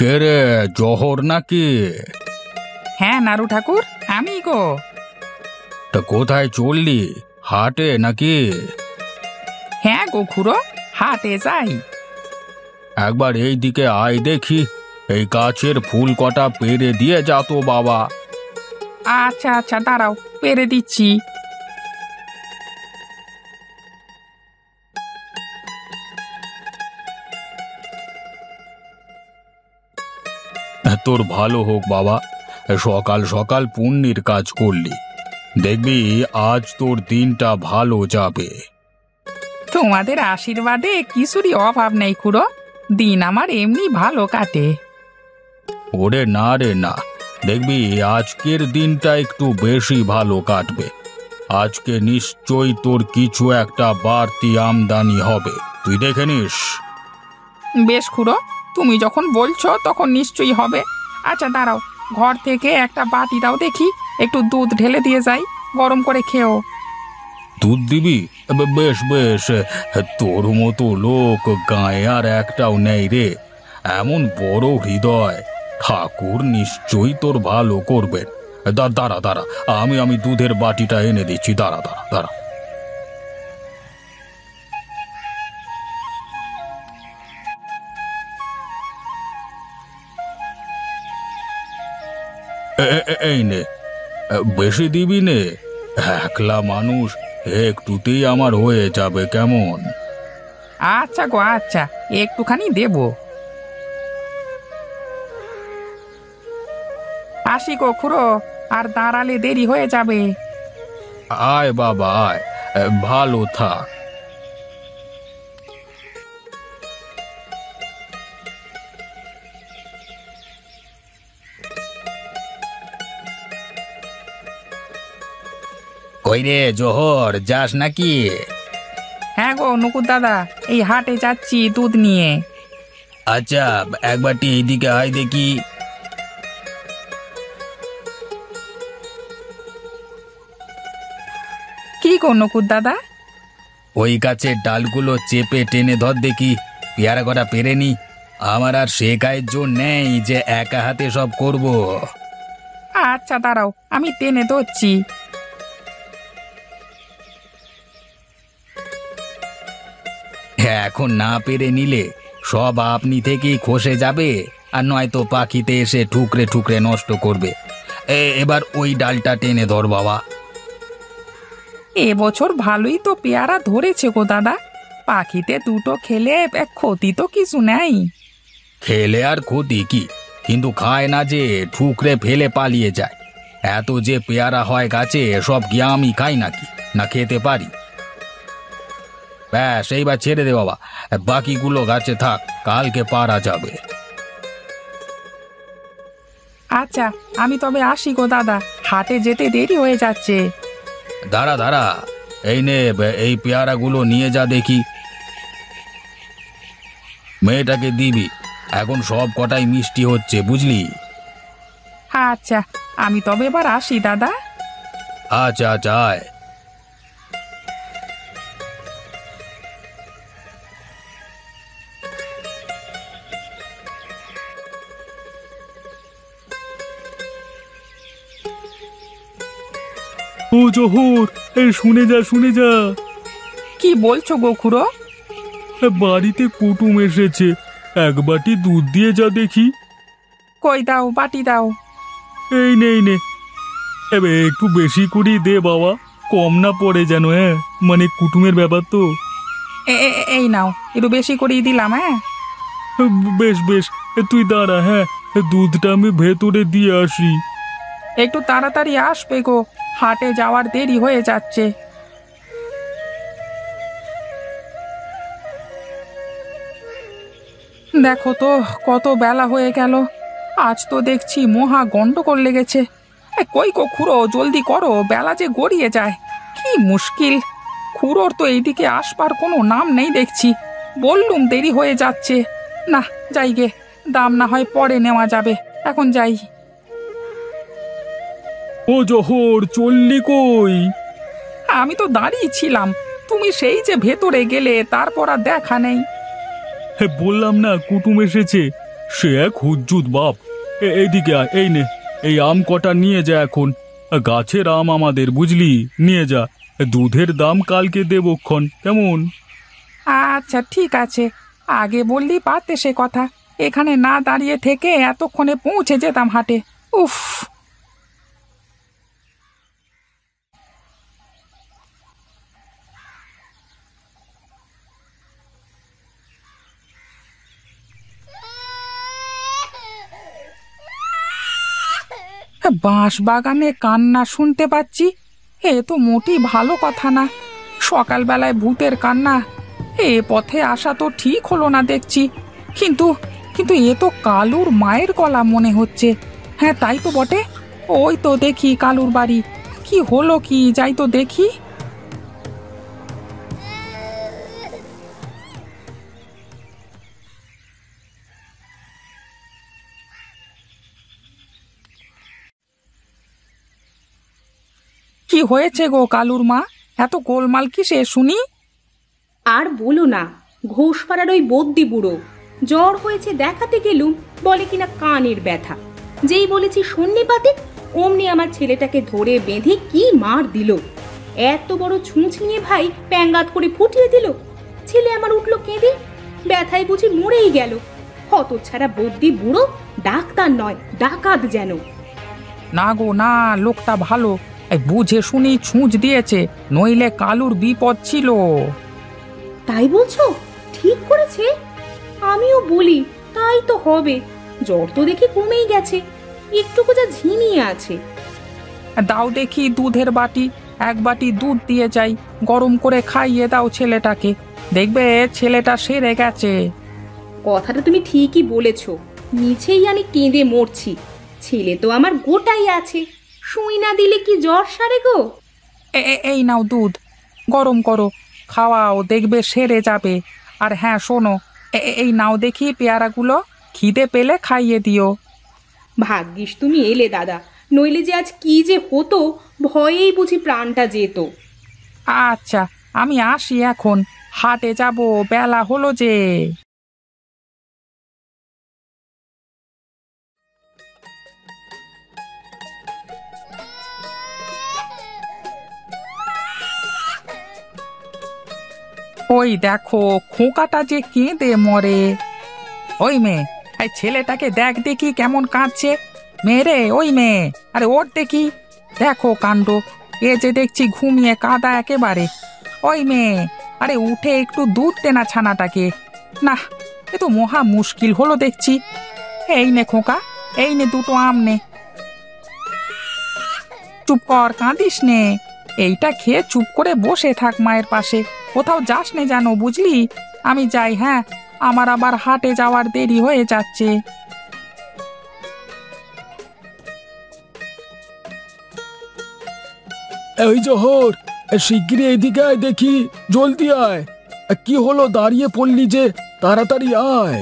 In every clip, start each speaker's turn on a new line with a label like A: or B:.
A: কে রে, জহর নাকি?
B: হ্যাঁ নাড়ু ঠাকুর, আমি গো।
A: তা কোথায় চললি, হাটে নাকি?
B: হ্যাঁ গো খুড়ো, হাটে যাই।
A: একবার এই দিকে আয় দেখি, এই গাছের ফুল কটা পেরে দিয়ে যা তো বাবা।
B: আচ্ছা আচ্ছা, দাঁড়াও, পেরে দিচ্ছি।
A: তোর ভালো হোক বাবা, সকাল সকাল পুণ্যের কাজ করলি, দেখবি আজ তোর দিনটা ভালো যাবে।
B: তোমাদের আশীর্বাদে কিছুরই অভাব নেই খুড়ো, দিন আমার এমনি ভালো কাটে।
A: ওরে না রে না, দেখবি আজকের দিনটা একটু বেশি ভালো কাটবে। আজকে নিশ্চয়ই তোর কিছু একটা বাড়তি আমদানি হবে, তুই দেখে নিস।
B: বেশ খুড়ো, তুমি যখন বলছো তখন নিশ্চয়ই হবে। আচ্ছা দাঁড়াও, ঘর থেকে একটা বাটি দাও দেখি, একটু দুধ ঢেলে দিয়ে যাই, গরম করে খেও।
A: দুধ দিবি? বেশ বেশ, তোর মতো লোক গায়ে আর একটাও নেই রে, এমন বড় হৃদয়। ঠাকুর নিশ্চয়ই তোর ভালো করবেন। দাঁড়া দাঁড়া, আমি দুধের বাটিটা এনে দিচ্ছি, দাঁড়া দাঁড়া দাঁড়া। এই নে, বেশি দিবি নে, একলা মানুষ, একটুতেই আমার হয়ে যাবে কেমন?
B: আচ্ছা গো আচ্ছা, একটুখানি দেবো। আসি গো খুড়ো, আর দাঁড়ালে দেরি হয়ে যাবে।
A: আয় বাবা আয়, ভালো থাক। কই রে জোহর, যাস নাকি?
B: হ্যাঁ গো নুকুর দাদা, এই হাটে যাচ্ছি দুধ নিয়ে।
A: আচ্ছা, একবারটি এইদিকে আয় দেখি।
B: কি গো নুকুর দাদা?
A: ওই গাছের ডালগুলো চেপে টেনে ধর দেখি, পেয়ারা কটা পেরেনি। আমার আর শেখায় জোর নেই যে একা হাতে সব করব।
B: আচ্ছা দাঁড়াও, আমি টেনে ধরছি।
A: এখন না পেরে নিলে সব আপনি থেকেই খসে যাবে, আর নয়তো পাখিতে এসে ঠুকরে ঠুকরে নষ্ট করবে। এবার ওই ডালটা টেনে ধর বাবা।
B: এবছর ভালোই তো পেয়ারা ধরেছে গো দাদা, পাখিতে দুটো খেলে ক্ষতি তো কিছু নেই।
A: খেলে আর ক্ষতি কি, কিন্তু খায় না যে, ঠুকরে ফেলে পালিয়ে যায়। এত যে পেয়ারা হয় গাছে, সব কি আমি খাই নাকি, না খেতে পারি? ব্যাস, এইবার ছেড়ে দে বাবা, বাকিগুলো গাছে থাক, কালকে পারা যাবে।
B: আচ্ছা আমি তবে আসি গো দাদা, হাটে যেতে দেরি হয়ে যাচ্ছে।
A: দাঁড়া দাঁড়া, এই নে, এই পেয়ারাগুলো নিয়ে যা দেখি, মেয়েটাকে দিবি। এখন সব কটাই মিষ্টি হচ্ছে, বুঝলি?
B: আচ্ছা, আমি তবে এবার আসি দাদা।
A: আচ্ছা আচ্ছা, আয়।
C: ও জোহর, শুনে যা শুনে যা,
B: কি বলছো গো খুড়ো?
C: বাড়িতে কুটুম এসেছে, এক বাটি দুধ দিয়ে যা দেখি।
B: কই দাও, বাটি দাও।
C: এই নে এই নে, একটু বেশি করেই দে বাবা, কম না পড়ে যেন, হ্যাঁ, মানে কুটুমের ব্যাপার তো।
B: এই নাও, একটু বেশি করেই দিলাম। হ্যাঁ
C: বেশ বেশ, তুই দাঁড়া, হ্যাঁ, দুধটা আমি ভেতরে দিয়ে আসি।
B: একটু তাড়াতাড়ি আসবে গো, হাটে যাওয়ার দেরি হয়ে যাচ্ছে। দেখো তো কত বেলা হয়ে গেল, আজ তো দেখছি মহা গন্ডগোল লেগেছে। কই গো খুড়ো, জলদি করো, বেলা যে গড়িয়ে যায়, কি মুশকিল। খুড়োর তো এইদিকে আসবার কোনো নাম নেই দেখছি, বললুম দেরি হয়ে যাচ্ছে। না যাই গে, দাম না হয় পরে নেওয়া যাবে, এখন যাই।
C: ও জোহর, চললি কই?
B: আমি তো দাঁড়িয়ে ছিলাম, তুমি সেই যে ভেতরে গেলে, তারপর আর দেখা নেই।
C: বললাম না কুটুম এসেছে, সে এক হুজ্জুত বাপ। এইদিকে আয়, এই নে, এই আম কটা নিয়ে যা এখন। গাছের আম আমাদের, বুঝলি, নিয়ে যা। দুধের দাম কালকে দেবক্ষণ, কেমন?
B: আচ্ছা ঠিক আছে, আগে বললি পারতে সে কথা। এখানে না দাঁড়িয়ে থেকে এতক্ষণে পৌঁছে যেতাম হাটে। উফ। বাঁশ বাগানে কান্না শুনতে পাচ্ছি, এ তো মোটেই ভালো কথা না। সকালবেলায় ভূতের কান্না, এ পথে আসা তো ঠিক হলো না দেখছি। কিন্তু কিন্তু এ তো কালুর মায়ের গলা মনে হচ্ছে। হ্যাঁ তাই তো বটে, ওই তো দেখি কালুর বাড়ি। কি হলো কি, যাই তো দেখি। কি হয়েছে গো কালুর মা, এত গোলমাল কিসে শুনি?
D: আর বলো না, ঘোষপাড়ার ওই বদ্যি বুড়ো জ্বর হয়েছে, দেখাতে গেলুম, বলে কিনা কানের ব্যথা। যেই বলেছি সন্নিপাতে, অমনি আমার ছেলেটাকে ধরে বেঁধে কি মার দিল। এত বড় ছুঁচ নিয়ে ভাই প্যাঙ্গাত করে ফুটিয়ে দিল। ছেলে আমার উঠলো কেঁদে, ব্যথায় বুঝি মরেই গেল। হতচ্ছাড়া বদ্যি বুড়ো, ডাক্তার নয় ডাকাত যেন।
B: না গো না, লোকটা ভালো, এই বুঝে শুনি ছুঁচ দিয়েছে, নইলে কালুর বিপদ ছিল।
D: তাই বলছো? ঠিক করেছে? আমিও বলি তাই তো হবে। জ্বর তো দেখি কমেই গেছে, একটুকু যা ঝিমিয়ে আছে।
B: দাও দেখি দুধের বাটি, এক বাটি দুধ দিয়ে যাই, গরম করে খাইয়ে দাও ছেলেটাকে, দেখবে ছেলেটা সেরে গেছে।
D: কথাটা তুমি ঠিকই বলেছ, মিছেই আমি কেঁদে মরছি। ছেলে তো আমার গোটাই আছে, সুই না দিলে কি জ্বর সারে গো?
B: এই নাও দুধ, গরম করো, খাওয়াও, দেখবে সেরে যাবে। আর হ্যাঁ শোনো, এই নাও দেখি পেয়ারাগুলো, খিদে পেলে খাইয়ে দিও।
D: ভাগ্যিস তুমি এলে দাদা, নইলে যে আজ কি যে হতো, ভয়েই বুঝি প্রাণটা যেত।
B: আচ্ছা আমি আসি এখন, হাটে যাব, বেলা হলো যে। ওই দেখো খোকাটা যে কেঁদে মরে। ওই মেয়ে, এই ছেলেটাকে দেখ দেখি কেমন কাঁদছে। মেয়ে, ওই মেয়ে, আরে ওর দেখি, দেখো কাণ্ড, এ যে দেখছি ঘুমিয়ে কাদা একেবারে। ওই মেয়ে, আরে উঠে একটু দুধ দে না ছানাটাকে। না, এ তো মহা মুশকিল হলো দেখছি। এই নে খোকা, এই নে দুটো আম নে। চুপ কর, কাঁদিস নে, এইটা খেয়ে চুপ করে বসে থাক মায়ের পাশে, কোথাও যাস নে যেন, বুঝলি? আমি যাই, হ্যাঁ, আমার আবার হাটে যাওয়ার দেরি হয়ে যাচ্ছে।
C: এই জহর, শিগগিরই এইদিকে আয় দেখি, জলদি আয়। কি হলো, দাঁড়িয়ে পড়লি যে, তাড়াতাড়ি আয়।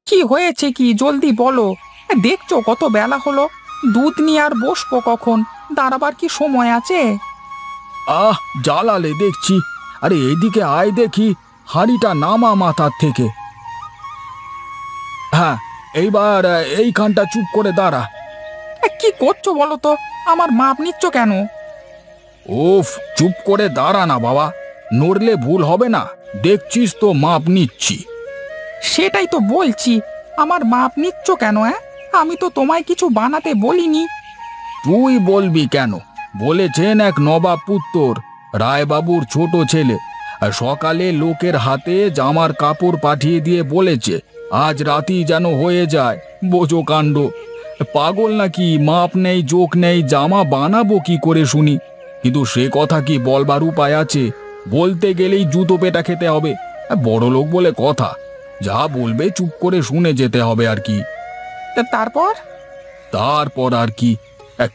B: কি হয়েছে কি, জলদি বলো। দেখছো কত বেলা হলো, দুধ নিয়ে আর বসবো কখন, দাঁড়াবার কি সময় আছে?
C: জ্বালালে দেখছি। আরে এইদিকে আয় দেখি, হাঁড়িটা নামা মাথার থেকে। হ্যাঁ, এইবার এইখানটা চুপ করে দাঁড়া।
B: কি করছো বলো তো, আমার মাপ নিচ্ছ কেন?
C: উফ, চুপ করে দাঁড়া না বাবা, নড়লে ভুল হবে না, দেখছিস তো মাপ নিচ্ছি।
B: সেটাই তো বলছি, আমার মাপ নিচ্ছ কেন? আমি তো তোমায় কিছু বানাতে বলিনি।
C: তুই বলবি কেন? বলেছেন এক নবাব পুত্তর, রায়বাবুর ছোট ছেলে, আর সকালে লোকের হাতে জামার কাপড় পাঠিয়ে দিয়ে বলেছে আজ রাতেই যেন হয়ে যায়। বোঝো কাণ্ড, পাগল নাকি? মাপ নেই, জোক নেই, জামা বানাবো কি করে শুনি? কিন্তু সে কথা কি বলবার উপায় আছে? বলতে গেলেই জুতো পেটা খেতে হবে। বড় লোক বলে কথা, যা বলবে চুপ করে শুনে যেতে হবে আর কি।
B: তারপর?
C: তারপর আর কি,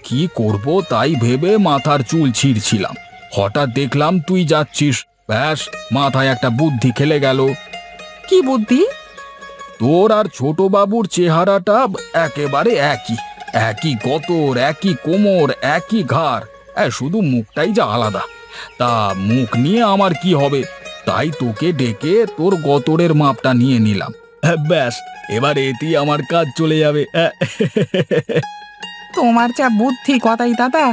C: কি করব তাই ভেবে মাথার চুল ছিঁড়ছিলাম, হঠাৎ দেখলাম তুই যাচ্ছিস, ব্যাস মাথায় একটা বুদ্ধি খেলে গেল।
B: কি বুদ্ধি?
C: তোর আর ছোট বাবুর চেহারাটা একেবারে একই, একই গতর, একই কোমর, একই ঘাড়, শুধু মুখটাই যা আলাদা। তা মুখ নিয়ে আমার কি হবে? তাই তোকে ডেকে তোর গতরের মাপটা নিয়ে নিলাম। ব্যাস, এবার এতেই আমার কাজ চলে যাবে।
B: তোমার যা বুদ্ধি কথাই দাদা,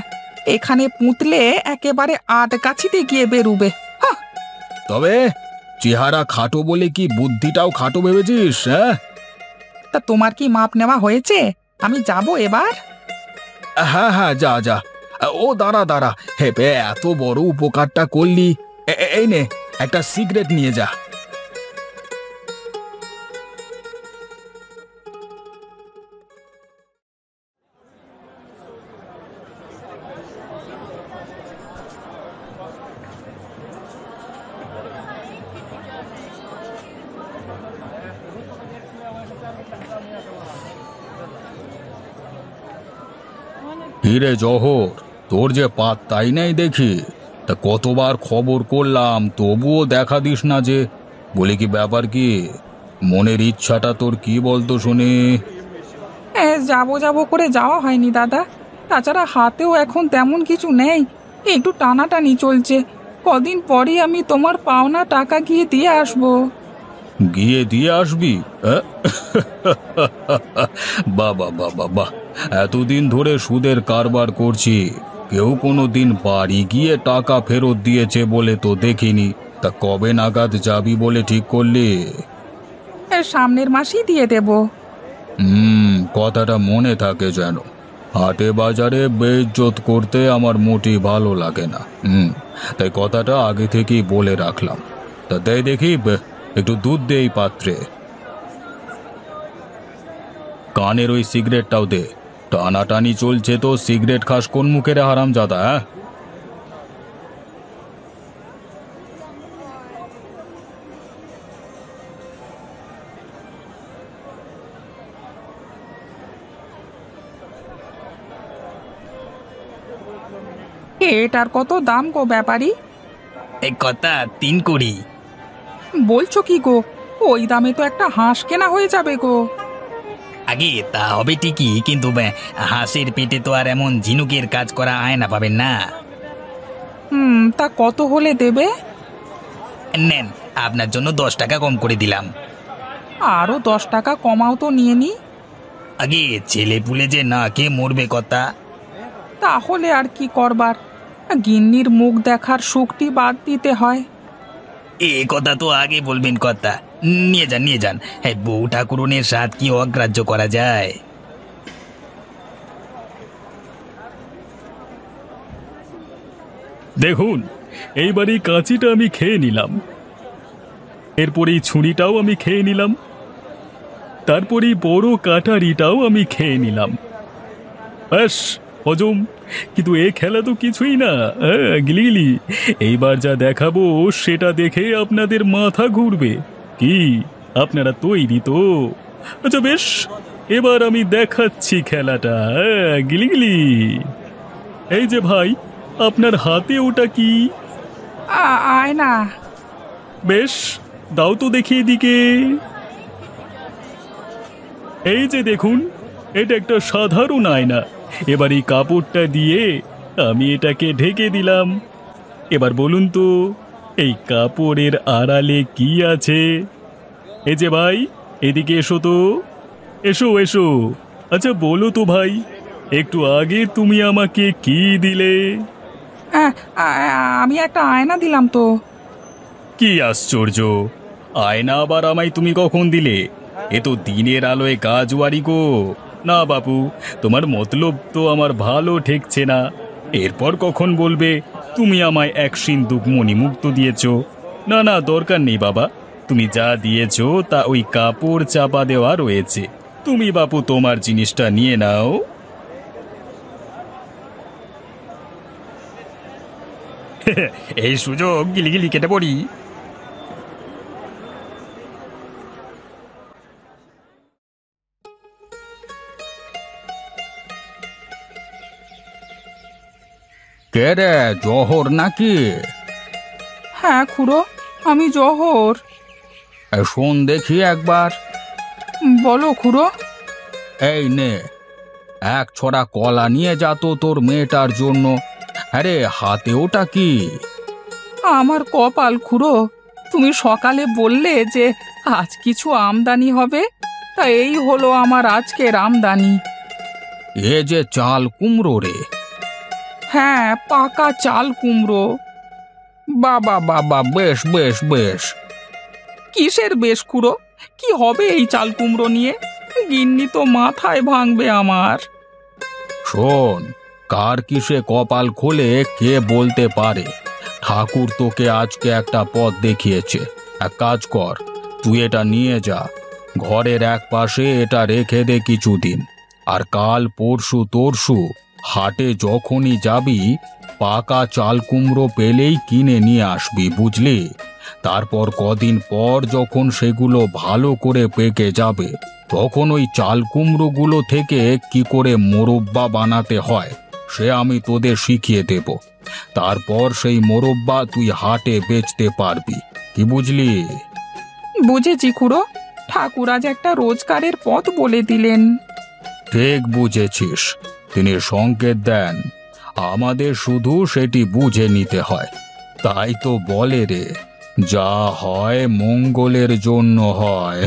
B: এখানে পুঁতলে একেবারে আট গাছিতে গিয়ে বেরুবে।
C: তবে চেহারা খাটো বলে কি বুদ্ধিটাও খাটো ভেবেছিস? হ্যাঁ
B: তা তোমার কি মাপ নেওয়া হয়েছে? আমি যাব এবার।
C: হ্যাঁ হ্যাঁ, যা যা। ও দাঁড়া দাঁড়া, হে বে, এত বড় উপকারটা করলি, এই নে একটা সিগারেট নিয়ে যা।
A: হিরে জহর, তোর যে পাত্তাই নেই দেখি। তা কতবার খবর করলাম, তবুও দেখা দিস না যে। বলি কি ব্যাপার কি? মনের ইচ্ছাটা তোর কি বলতো শুনি?
B: যাবো যাবো করে যাওয়া হয়নি দাদা। তাছাড়া হাতেও এখন তেমন কিছু নেই, একটু টানাটানি চলছে। কদিন পরই আমি তোমার পাওনা টাকা গিয়ে দিয়ে আসবো।
A: গিয়ে দিয়ে আসবি? বাবা বাবা বাহ, এতদিন ধরে সুদের কারবার করছি, কেউ কোনো দিন বাড়ি গিয়ে টাকা ফেরত দিয়েছে বলে তো দেখিনি। তা কবে নাগাদ যাবি বলে ঠিক করলি?
B: সামনের মাসেই দিয়ে দেব।
A: কথাটা মনে থাকে যেন। হাটে বাজারে বেইজ্জত করতে আমার মোটেই ভালো লাগে না। তাই কথাটা আগে থেকেই বলে রাখলাম। তা তাই দেখি একটু দুধ দে এই পাত্রে। কানের ওই সিগারেটটাও দে। টানাটানি চলছে তো, সিগারেট খাস কোন মুখের হারামজাদা? হ্যাঁ,
B: এটার কত দাম গো ব্যাপারী?
C: এই কথা 3 কোটি।
B: বলছো কি গো? ওই দামে তো একটা হাঁস কেনা হয়ে যাবে গো।
C: আগে তা হবে ঠিকই, কিন্তু হাঁসের পেটে তো আর এমন ঝিনুকের কাজ করা আয়না পাবেন না।
B: তা কত হলে দেবে?
C: নেন, আপনার জন্য 10 টাকা কম করে দিলাম।
B: আরো 10 টাকা কমাও তো, নিয়ে নি।
C: আগে ছেলে পুলে যে না কে মরবে কথা।
B: তাহলে আর কি করবার, গিন্নির মুখ দেখার সুখটি বাদ দিতে হয়।
C: এ কথা তো আগে বলবেন কথা। নিয়ে যান নিয়ে যান, হ্যাঁ, বউ ঠাকুরনের স্বাদ কি অগ্রাহ্য করা যায়?
A: দেখুন, এইবারই কাঁচিটা আমি খেয়ে নিলাম, এরপরে এই ছুরিটাও আমি খেয়ে নিলাম, তারপরে বড় কাটারিটাও আমি খেয়ে নিলাম। ব্যাস হজম। কিন্তু এ খেলা তো কিছুই না। গিলিগিলি, এইবার যা দেখাবো সেটা দেখে আপনাদের মাথা ঘুরবে। কি আপনারা তৈরি তো? আচ্ছা বেশ, এবার আমি দেখাচ্ছি খেলাটা। গিলিগিলি, এই যে ভাই, আপনার হাতে ওটা কি?
B: আয়না।
A: বেশ, দাও তো দেখি এদিকে। এই যে দেখুন, এটা একটা সাধারণ আয়না। এবার এই কাপড়টা দিয়ে আমি এটাকে ঢেকে দিলাম। এবার বলুন তো, এই কাপড়ের আড়ালে কি আছে? এই যে ভাই, এদিকে এসো তো, এসো এসো। আচ্ছা বলো তো ভাই, একটু আগে তুমি আমাকে কি দিলে?
B: আমি একটা আয়না দিলাম তো।
A: কি আশ্চর্য! আয়না আবার আমায় তুমি কখন দিলে? এ তো দিনের আলোয় কাজওয়ারি গো। না বাপু, তোমার মতলব তো আমার ভালো ঠেকছে না। এরপর কখন বলবে তুমি আমায় 1 সিন্দুক মণিমুক্ত দিয়েছ? না না, দরকার নেই বাবা। তুমি যা দিয়েছ তা ওই কাপড় চাপা দেওয়া রয়েছে। তুমি বাপু তোমার জিনিসটা নিয়ে নাও। এই সুযোগ গিলিগিলি কেটে পড়ি। কে রে, জহর নাকি?
B: হ্যাঁ খুড়ো, আমি জহর।
A: শোন দেখি একবার।
B: বলো খুড়ো।
A: এই নে, 1 ছড়া কলা নিয়ে যা তো তোর মেয়েটার জন্য। আরে হাতে ওটা কি?
B: আমার কপাল খুড়ো, তুমি সকালে বললে যে আজ কিছু আমদানি হবে, তা এই হলো আমার আজকের আমদানি।
A: এ যে চাল কুমড়ো রে।
B: হ্যাঁ, পাকা চাল কুমড়ো।
A: বাবা বাবা, বেশ বেশ বেশ।
B: কিসের বেশ খুড়ো? কি হবে এই চাল কুমড়ো নিয়ে? গিন্নি তো মাথায় ভাঙবে আমার।
A: শোন, কার কিসে কপাল খোলে কে বলতে পারে। ঠাকুর তোকে আজকে একটা পথ দেখিয়েছে। এক কাজ কর, তুই এটা নিয়ে যা, ঘরের এক পাশে এটা রেখে দে কিছুদিন। আর কাল পরশু তরশু হাটে যখনই যাবি, পাকা চাল কুমড়ো পেলেই কিনে নিয়ে আসবি, বুঝলি? তারপর কদিন পর যখন সেগুলো ভালো করে পেকে যাবে, তখন ওই চাল কুমড়োগুলো থেকে কি করে মোরব্বা বানাতে হয় সে আমি তোদের শিখিয়ে দেব। তারপর সেই মোরব্বা তুই হাটে বেচতে পারবি, কি বুঝলি?
B: বুঝেছি খুড়ো, ঠাকুর আজ একটা রোজগারের পথ বলে দিলেন।
A: ঠিক বুঝেছিস। তিনি সংকেত দেন, আমাদের শুধু সেটি বুঝে নিতে হয়। তাই তো বলে রে, যা হয় মঙ্গলের জন্য হয়।